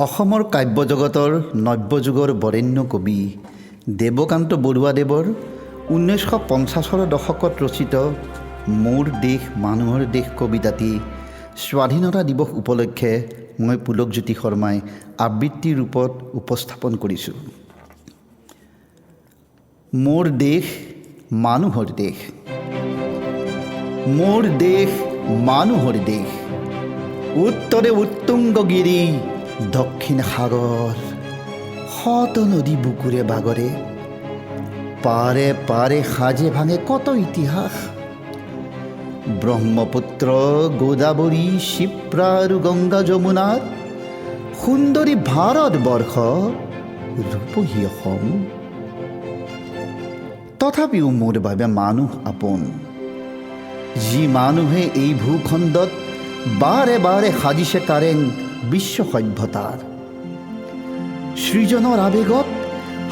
অসমৰ কাব্য জগতৰ নব্য যুগৰ বৰেণ্য কবি দেৱকান্ত বৰুৱাদেৱৰ 1950ৰ দশকত ৰচিত মোৰ দেশ মানুহৰ দেশ কবিতাটি স্বাধীনতা দিৱস উপলক্ষে মই পুলকজ্যোতি শৰ্মাই আবৃত্তি ৰূপত উপস্থাপন কৰিছোঁ। মোৰ দেশ মানুহৰ দেশ, মোৰ দেশ মানুহৰ দেশ, উত্তৰে উত্তুংগগিৰি দক্ষিণ সাগৰ, শত নদী বুকুৰে বাগৰে, পাৰে পাৰে সাজে ভাঙে কত ইতিহাস। ব্ৰহ্মপুত্ৰ গোদাবৰী শিপ্ৰা আৰু গংগা যমুনাৰ সুন্দৰী ভাৰতবৰ্ষ ৰূপহী অসম। তথাপিও মোৰ বাবে মানুহ আপোন, যি মানুহে এই ভূখণ্ডত বাৰে বাৰে সাজিছে কাৰেং বিশ্ব সভ্যতাৰ। সৃজনৰ আৱেগত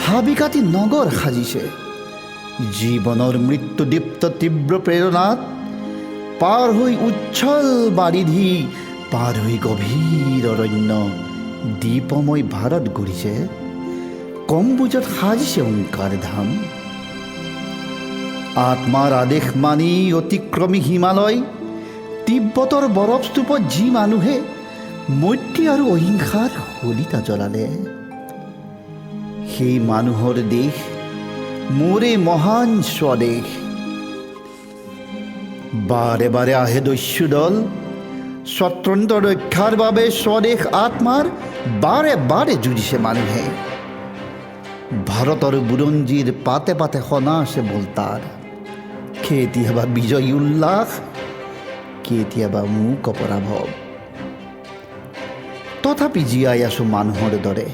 হাবি কাটি নগৰ সাজিছে, জীৱনৰ মৃত্যুদীপ্ত তীব্ৰ প্ৰেৰণাত পাৰ হৈ উচ্ছল বাৰিধি, পাৰ হৈ গভীৰ অৰণ্য দ্বীপময় ভাৰত ঘূৰিছে, কম্বোজত সাজিছে ওংকাৰ ধাম। আত্মাৰ আদেশ মানি অতিক্ৰমী হিমালয় তিব্বতৰ বৰফস্তূপত যি মানুহে মৈত্ৰী আৰু অহিংসাৰ শলিতা জ্বলালে, সেই মানুহৰ দেশ মোৰে মহান স্বদেশ। বাৰে বাৰে আহে দস্যুদল স্বতন্ত্ৰ ৰক্ষাৰ বাবে, স্বদেশ আত্মাৰ বাৰে বাৰে যুঁজিছে মানুহে। ভাৰতৰ বুৰঞ্জীৰ পাতে পাতে সনা আছে বলতাৰ, কেতিয়াবা বিজয়ী উল্লাস, কেতিয়াবা মূক পৰাভৱ। তথাপি জীয়াই আছো মানুহৰ দৰে,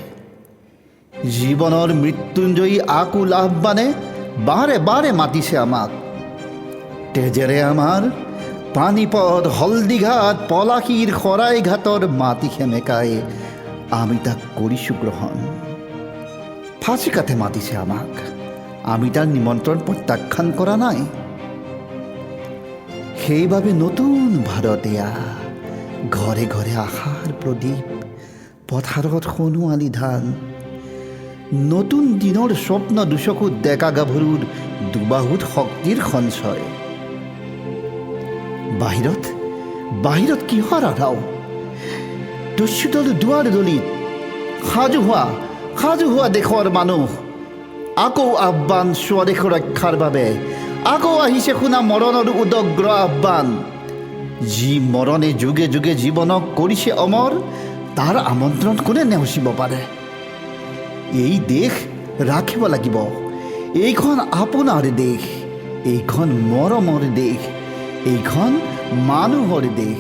জীৱনৰ মৃত্যুঞ্জয়ী আকুল আহ্বানে বাৰে বাৰে মাতিছে আমাক। তেজেৰে আমাৰ পানীপথ, হলদিঘাট, পলাশীৰ শৰাইঘাটৰ মাটি সেমেকাই আমি তাক কৰিছোঁ গ্ৰহণ। ফাঁচিকাঠে মাতিছে আমাক, আমি তাৰ নিমন্ত্ৰণ প্ৰত্যাখ্যান কৰা নাই। সেইবাবে নতুন ভাৰত এয়া, ঘৰে ঘৰে আশাৰ প্ৰদীপ, পথাৰত সোণোৱালী ধান। নতুন দিনৰ স্বপ্ন দুচকুত ডেকা গাভৰুৰ দুবাহুত শক্তিৰ সঞ্চয়। বাহিৰত বাহিৰত কিহৰ আধাও, দস্যুদল দুৱাৰ দলিত। সাজু হোৱা দেশৰ মানুহ, আকৌ আহ্বান স্বদেশ ৰক্ষাৰ বাবে। আকৌ আহিছে শুনা মৰণৰ উদগ্ৰ আহ্বান। যি মৰণে যুগে যুগে জীৱনক কৰিছে অমৰ, তাৰ আমন্ত্ৰণ কোনে নেওচিব পাৰে। এই দেশ ৰাখিব লাগিব, এইখন আপোনাৰ দেশ, এইখন মৰমৰ দেশ, এইখন মানুহৰ দেশ।